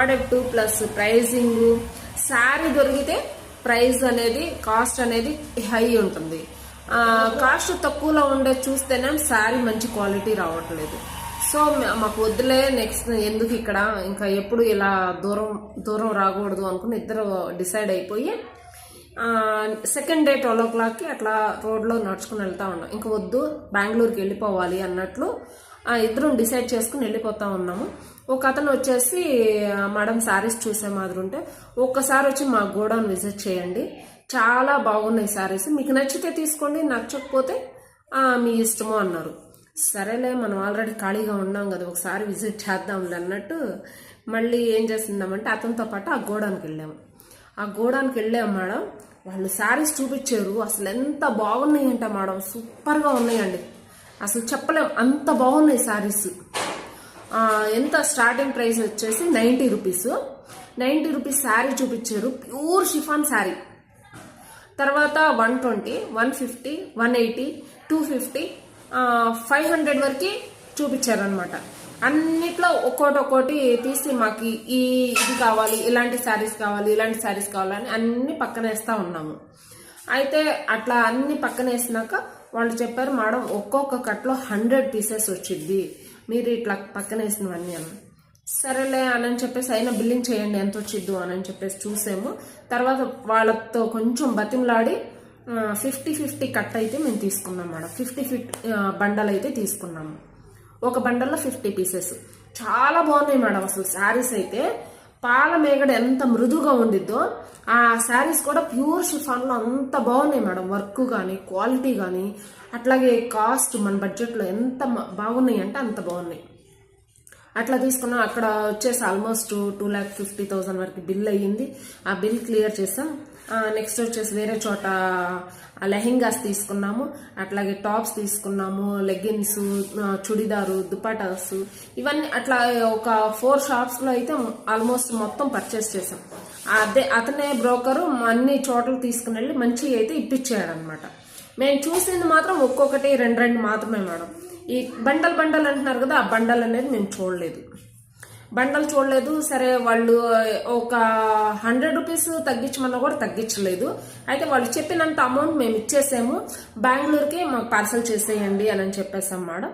Product plus pricing, sari దొరికితే price అనేది cost అనేది హై ఉంటుంది. కాస్ట్ తక్కువలో ఉండే చూస్తేనే శారీ మంచి క్వాలిటీ రావట్లేదు. సో మాకు వద్దులే, నెక్స్ట్ ఎందుకు ఇక్కడ ఇంకా ఎప్పుడు ఇలా దూరం రాకూడదు అనుకుని ఇద్దరు డిసైడ్ అయిపోయి సెకండ్ డే 12 o'clockకి అట్లా రోడ్లో నడుచుకుని వెళ్తా ఉన్నాం. ఇంకా వద్దు, బెంగళూరుకి వెళ్ళిపోవాలి అన్నట్లు ఇద్దరం డిసైడ్ చేసుకుని వెళ్ళిపోతా ఉన్నాము. ఒక అతను వచ్చేసి మేడం శారీస్ చూసే మాదిరి ఉంటే ఒక్కసారి వచ్చి మా గోడౌన్ విజిట్ చేయండి, చాలా బాగున్నాయి శారీస్, మీకు నచ్చితే తీసుకోండి, నచ్చకపోతే మీ ఇష్టమో అన్నారు. సరేలే, మనం ఆల్రెడీ ఖాళీగా ఉన్నాం కదా, ఒకసారి విజిట్ చేద్దాంలే అన్నట్టు మళ్ళీ ఏం చేస్తున్నామంటే అతనితో పాటు ఆ గోడౌన్కి వెళ్ళాము. ఆ గోడౌన్కి వెళ్ళాము మేడం, వాళ్ళు శారీస్ చూపించారు. అసలు ఎంత బాగున్నాయంటే మేడం, సూపర్గా ఉన్నాయండి, అసలు చెప్పలేం అంత బాగున్నాయి శారీస్. ఎంత స్టార్టింగ్ ప్రైస్ వచ్చేసి 90 రూపీస్. 90 రూపీస్ శారీ చూపించారు, ప్యూర్ షిఫాన్ శారీ. తర్వాత 120, 150, 180, 250, 500 వరకు చూపించారనమాట. అన్నిట్లో ఒక్కోటి తీసి మాకు ఇది కావాలి, ఇలాంటి శారీస్ కావాలి, ఇలాంటి శారీస్ కావాలని అన్ని పక్కన వేస్తా ఉన్నాము. అయితే అట్లా అన్ని పక్కన వేసినాక వాళ్ళు చెప్పారు, మేడం ఒక్కొక్క కట్లో 100 పీసెస్ వచ్చింది, మీరు ఇట్లా పక్కన వేసినవన్నీ అన్న. సరేలే అని చెప్పేసి అయినా బిల్లింగ్ చేయండి ఎంత వచ్చిద్దు అని చెప్పేసి చూసాము. తర్వాత వాళ్ళతో కొంచెం బతిమలాడి 50-50 కట్ అయితే మేము తీసుకున్నాం మేడం. 50 బండల్ అయితే తీసుకున్నాము. ఒక బండల్లో 50 పీసెస్. చాలా బాగున్నాయి మేడం, అసలు శారీస్ అయితే పాల మేగడ ఎంత మృదుగా ఉండిద్దో ఆ శారీస్ కూడా ప్యూర్ షిఫాన్లో అంత బాగున్నాయి మేడం. వర్క్ కానీ క్వాలిటీ కానీ అట్లాగే కాస్ట్ మన బడ్జెట్లో ఎంత బాగున్నాయి అంటే అంత బాగున్నాయి. అట్లా తీసుకున్నాం. అక్కడ వచ్చేసి ఆల్మోస్ట్ 2,50,000 వరకు బిల్ అయ్యింది. ఆ బిల్ క్లియర్ చేసాం. నెక్స్ట్ వచ్చేసి వేరే చోట లెహెంగాస్ తీసుకున్నాము, అట్లాగే టాప్స్ తీసుకున్నాము, లెగ్గిన్స్, చుడిదారు, దుపటాస్, ఇవన్నీ అట్లా ఒక 4 షాప్స్లో అయితే ఆల్మోస్ట్ మొత్తం పర్చేస్ చేసాం. అతనే బ్రోకరు అన్ని చోట్ల తీసుకుని వెళ్ళి మంచి అయితే ఇప్పించాడు అనమాట. మేము చూసింది మాత్రం ఒక్కొక్కటి 2 మాత్రమే మేడం. ఈ బండల్ అంటున్నారు కదా, ఆ బండల్ అనేది మేము చూడలేదు. సరే వాళ్ళు ఒక 100 రూపీస్ తగ్గించమన్నా కూడా తగ్గించలేదు. అయితే వాళ్ళు చెప్పినంత అమౌంట్ మేము ఇచ్చేసాము. బెంగళూరుకి మాకు పార్సల్ చేసేయండి అని చెప్పేసాం మేడం.